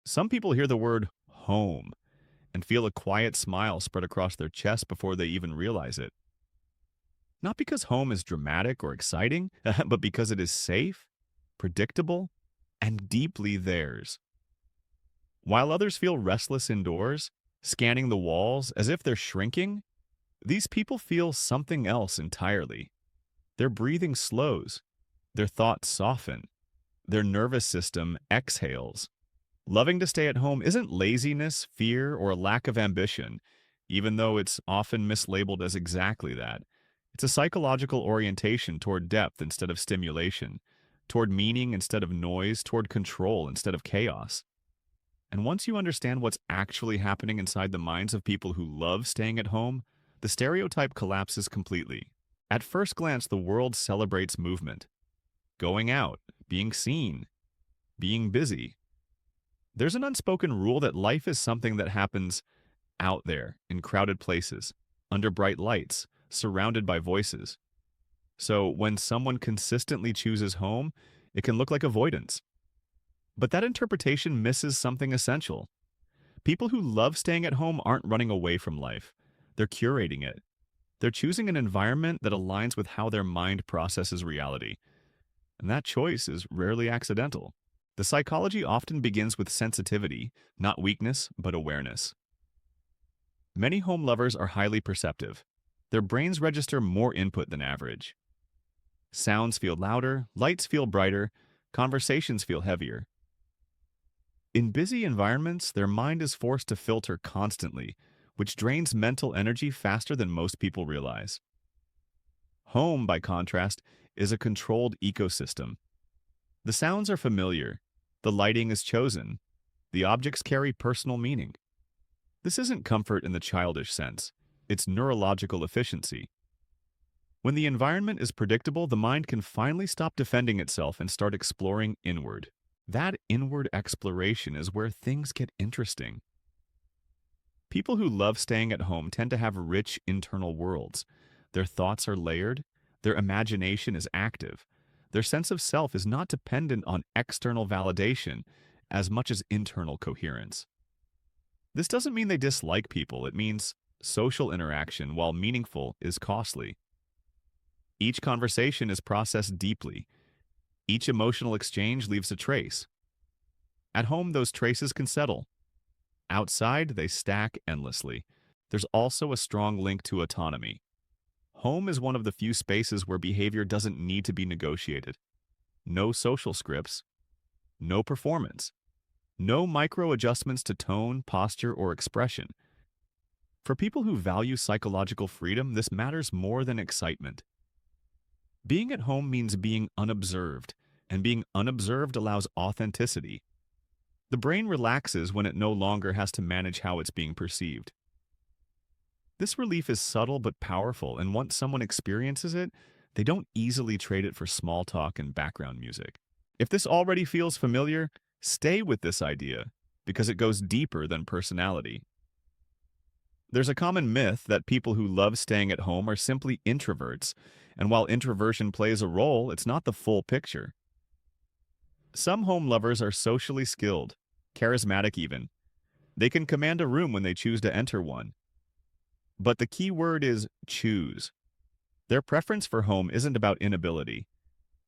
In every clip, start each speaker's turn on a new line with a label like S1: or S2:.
S1: Some people hear the word home and feel a quiet smile spread across their chest before they even realize it. Not because home is dramatic or exciting, but because it is safe, predictable, and deeply theirs. While others feel restless indoors, scanning the walls as if they're shrinking, these people feel something else entirely. Their breathing slows, their thoughts soften, their nervous system exhales. Loving to stay at home isn't laziness, fear, or a lack of ambition, even though it's often mislabeled as exactly that. It's a psychological orientation toward depth instead of stimulation, toward meaning instead of noise, toward control instead of chaos. And once you understand what's actually happening inside the minds of people who love staying at home, the stereotype collapses completely. At first glance, the world celebrates movement, going out, being seen, being busy. There's an unspoken rule that life is something that happens out there, in crowded places, under bright lights, surrounded by voices. So when someone consistently chooses home, it can look like avoidance. But that interpretation misses something essential. People who love staying at home aren't running away from life. They're curating it. They're choosing an environment that aligns with how their mind processes reality. And that choice is rarely accidental. The psychology often begins with sensitivity, not weakness, but awareness. Many home lovers are highly perceptive. Their brains register more input than average. Sounds feel louder, lights feel brighter, conversations feel heavier. In busy environments, their mind is forced to filter constantly, which drains mental energy faster than most people realize. Home, by contrast, is a controlled ecosystem. The sounds are familiar, the lighting is chosen, the objects carry personal meaning. This isn't comfort in the childish sense, it's neurological efficiency. When the environment is predictable, the mind can finally stop defending itself and start exploring inward. That inward exploration is where things get interesting. People who love staying at home tend to have rich internal worlds. Their thoughts are layered, their imagination is active, their sense of self is not dependent on external validation as much as internal coherence. This doesn't mean they dislike people, it means social interaction, while meaningful, is costly. Each conversation is processed deeply. Each emotional exchange leaves a trace. At home, those traces can settle. Outside, they stack endlessly. There's also a strong link to autonomy. Home is one of the few spaces where behavior doesn't need to be negotiated. No social scripts, no performance, no micro adjustments to tone, posture, or expression. For people who value psychological freedom, this matters more than excitement. Being at home means being unobserved, and being unobserved allows authenticity. The brain relaxes when it no longer has to manage how it's being perceived. This relief is subtle but powerful, and once someone experiences it, they don't easily trade it for small talk and background music. If this already feels familiar, stay with this idea, because it goes deeper than personality. There's a common myth that people who love staying at home are simply introverts, and while introversion plays a role, it's not the full picture. Some home lovers are socially skilled, charismatic even. They can command a room when they choose to enter one. But the key word is choose. Their preference for home isn't about inability.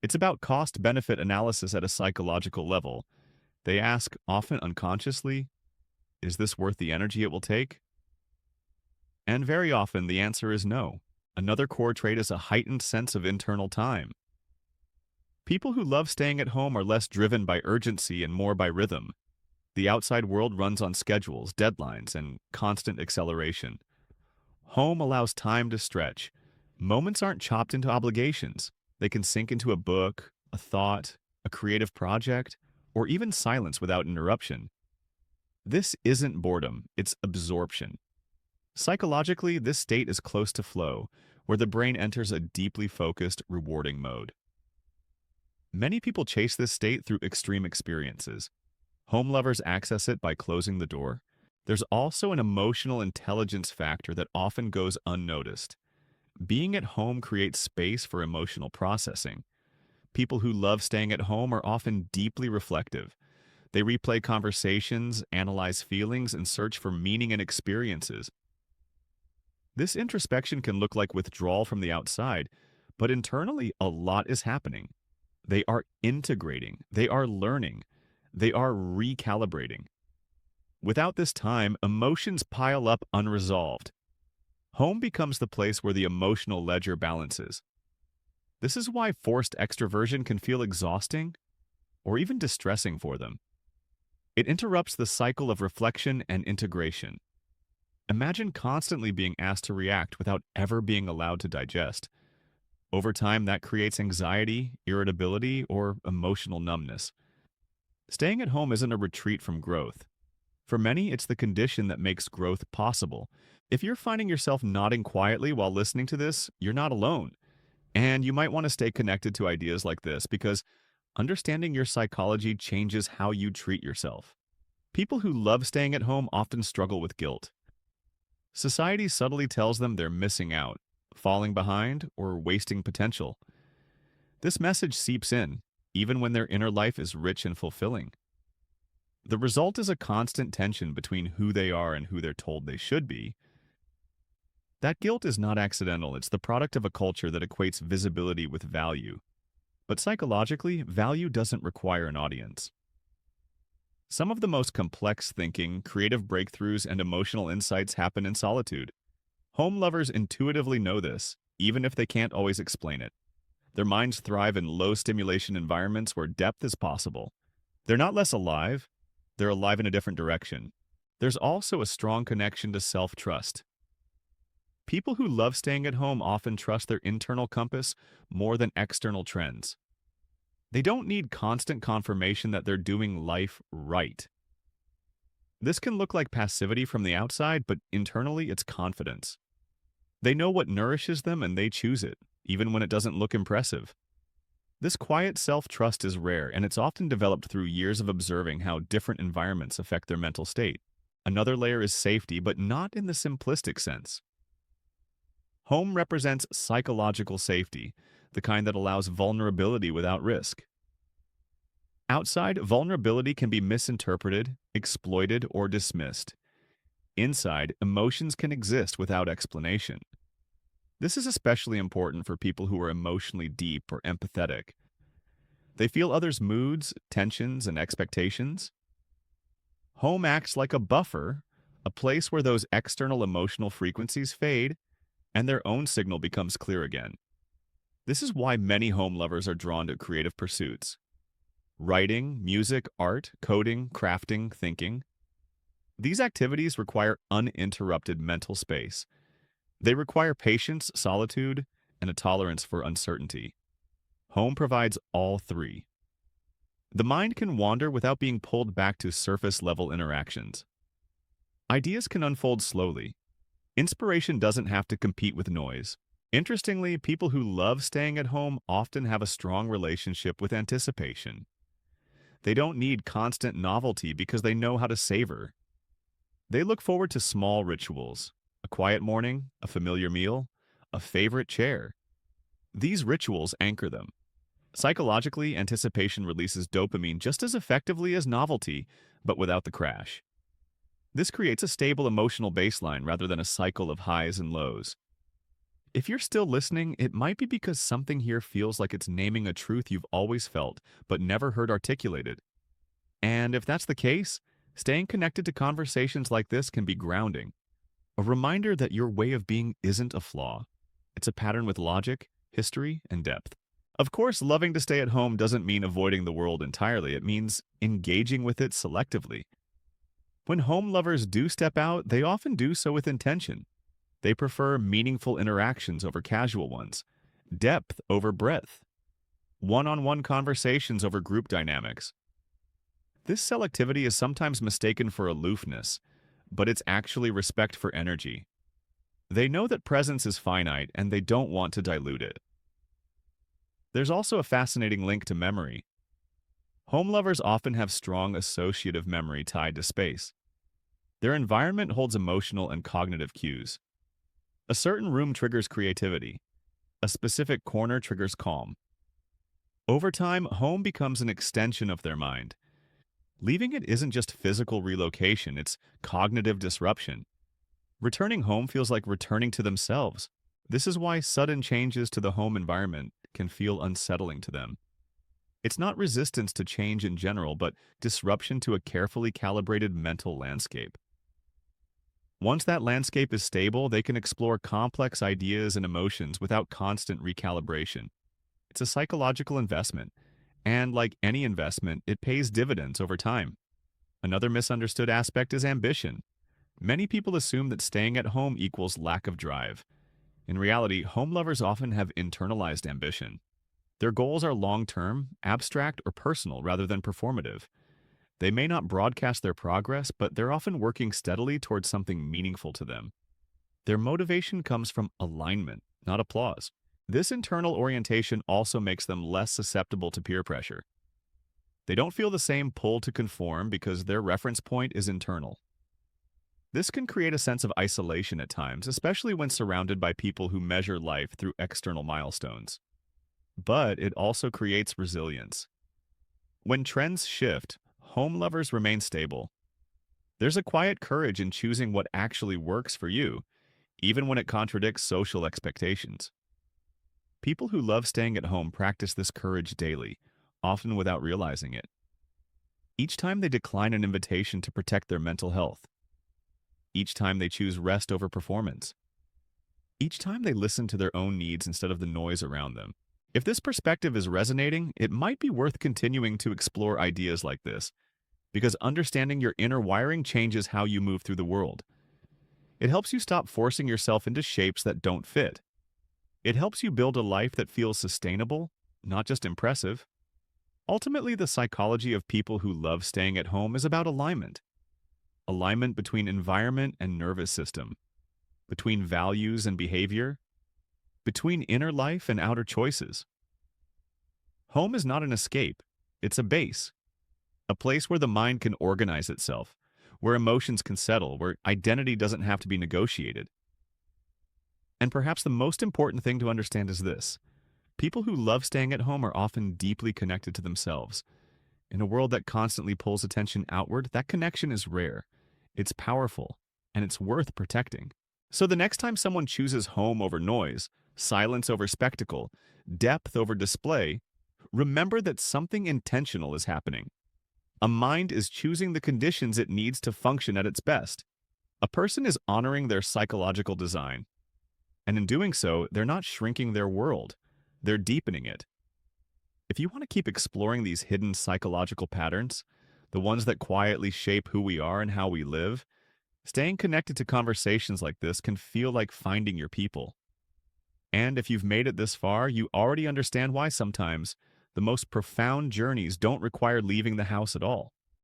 S1: It's about cost-benefit analysis at a psychological level. They ask, often unconsciously, is this worth the energy it will take? And very often the answer is no. Another core trait is a heightened sense of internal time. People who love staying at home are less driven by urgency and more by rhythm. The outside world runs on schedules, deadlines, and constant acceleration. Home allows time to stretch. Moments aren't chopped into obligations. They can sink into a book, a thought, a creative project, or even silence without interruption. This isn't boredom, it's absorption. Psychologically, this state is close to flow, where the brain enters a deeply focused, rewarding mode. Many people chase this state through extreme experiences. Home lovers access it by closing the door. There's also an emotional intelligence factor that often goes unnoticed. Being at home creates space for emotional processing. People who love staying at home are often deeply reflective. They replay conversations, analyze feelings, and search for meaning in experiences. This introspection can look like withdrawal from the outside, but internally, a lot is happening. They are integrating, they are learning, they are recalibrating. Without this time, emotions pile up unresolved. Home becomes the place where the emotional ledger balances. This is why forced extroversion can feel exhausting or even distressing for them. It interrupts the cycle of reflection and integration. Imagine constantly being asked to react without ever being allowed to digest. Over time, that creates anxiety, irritability, or emotional numbness. Staying at home isn't a retreat from growth. For many, it's the condition that makes growth possible. If you're finding yourself nodding quietly while listening to this, you're not alone. And you might want to stay connected to ideas like this because understanding your psychology changes how you treat yourself. People who love staying at home often struggle with guilt. Society subtly tells them they're missing out, falling behind, or wasting potential. This message seeps in, even when their inner life is rich and fulfilling. The result is a constant tension between who they are and who they're told they should be. That guilt is not accidental, it's the product of a culture that equates visibility with value. But psychologically, value doesn't require an audience. Some of the most complex thinking, creative breakthroughs, and emotional insights happen in solitude. Home lovers intuitively know this, even if they can't always explain it. Their minds thrive in low-stimulation environments where depth is possible. They're not less alive, they're alive in a different direction. There's also a strong connection to self-trust. People who love staying at home often trust their internal compass more than external trends. They don't need constant confirmation that they're doing life right. This can look like passivity from the outside, but internally it's confidence. They know what nourishes them and they choose it, even when it doesn't look impressive. This quiet self-trust is rare, and it's often developed through years of observing how different environments affect their mental state. Another layer is safety, but not in the simplistic sense. Home represents psychological safety, the kind that allows vulnerability without risk. Outside, vulnerability can be misinterpreted, exploited, or dismissed. Inside, emotions can exist without explanation. This is especially important for people who are emotionally deep or empathetic. They feel others' moods, tensions, and expectations. Home acts like a buffer, a place where those external emotional frequencies fade and their own signal becomes clear again. This is why many home lovers are drawn to creative pursuits. Writing, music, art, coding, crafting, thinking. These activities require uninterrupted mental space. They require patience, solitude, and a tolerance for uncertainty. Home provides all three. The mind can wander without being pulled back to surface-level interactions. Ideas can unfold slowly. Inspiration doesn't have to compete with noise. Interestingly, people who love staying at home often have a strong relationship with anticipation. They don't need constant novelty because they know how to savor. They look forward to small rituals, a quiet morning, a familiar meal, a favorite chair. These rituals anchor them. Psychologically, anticipation releases dopamine just as effectively as novelty, but without the crash. This creates a stable emotional baseline rather than a cycle of highs and lows. If you're still listening, it might be because something here feels like it's naming a truth you've always felt, but never heard articulated. And if that's the case, staying connected to conversations like this can be grounding. A reminder that your way of being isn't a flaw. It's a pattern with logic, history, and depth. Of course, loving to stay at home doesn't mean avoiding the world entirely. It means engaging with it selectively. When home lovers do step out, they often do so with intention. They prefer meaningful interactions over casual ones, depth over breadth, one-on-one conversations over group dynamics. This selectivity is sometimes mistaken for aloofness, but it's actually respect for energy. They know that presence is finite and they don't want to dilute it. There's also a fascinating link to memory. Home lovers often have strong associative memory tied to space. Their environment holds emotional and cognitive cues. A certain room triggers creativity. A specific corner triggers calm. Over time, home becomes an extension of their mind. Leaving it isn't just physical relocation, it's cognitive disruption. Returning home feels like returning to themselves. This is why sudden changes to the home environment can feel unsettling to them. It's not resistance to change in general, but disruption to a carefully calibrated mental landscape. Once that landscape is stable, they can explore complex ideas and emotions without constant recalibration. It's a psychological investment, and like any investment, it pays dividends over time. Another misunderstood aspect is ambition. Many people assume that staying at home equals lack of drive. In reality, home lovers often have internalized ambition. Their goals are long-term, abstract, or personal rather than performative. They may not broadcast their progress, but they're often working steadily towards something meaningful to them. Their motivation comes from alignment, not applause. This internal orientation also makes them less susceptible to peer pressure. They don't feel the same pull to conform because their reference point is internal. This can create a sense of isolation at times, especially when surrounded by people who measure life through external milestones. But it also creates resilience. When trends shift, home lovers remain stable. There's a quiet courage in choosing what actually works for you, even when it contradicts social expectations. People who love staying at home practice this courage daily, often without realizing it. Each time they decline an invitation to protect their mental health, each time they choose rest over performance, each time they listen to their own needs instead of the noise around them. If this perspective is resonating, it might be worth continuing to explore ideas like this, because understanding your inner wiring changes how you move through the world. It helps you stop forcing yourself into shapes that don't fit. It helps you build a life that feels sustainable, not just impressive. Ultimately, the psychology of people who love staying at home is about alignment. Alignment between environment and nervous system, between values and behavior, between inner life and outer choices. Home is not an escape, it's a base, a place where the mind can organize itself, where emotions can settle, where identity doesn't have to be negotiated. And perhaps the most important thing to understand is this: people who love staying at home are often deeply connected to themselves. In a world that constantly pulls attention outward, that connection is rare. It's powerful, and it's worth protecting. So the next time someone chooses home over noise, silence over spectacle, depth over display, remember that something intentional is happening. A mind is choosing the conditions it needs to function at its best. A person is honoring their psychological design. And in doing so, they're not shrinking their world, they're deepening it. If you want to keep exploring these hidden psychological patterns, the ones that quietly shape who we are and how we live, staying connected to conversations like this can feel like finding your people. And if you've made it this far, you already understand why sometimes the most profound journeys don't require leaving the house at all.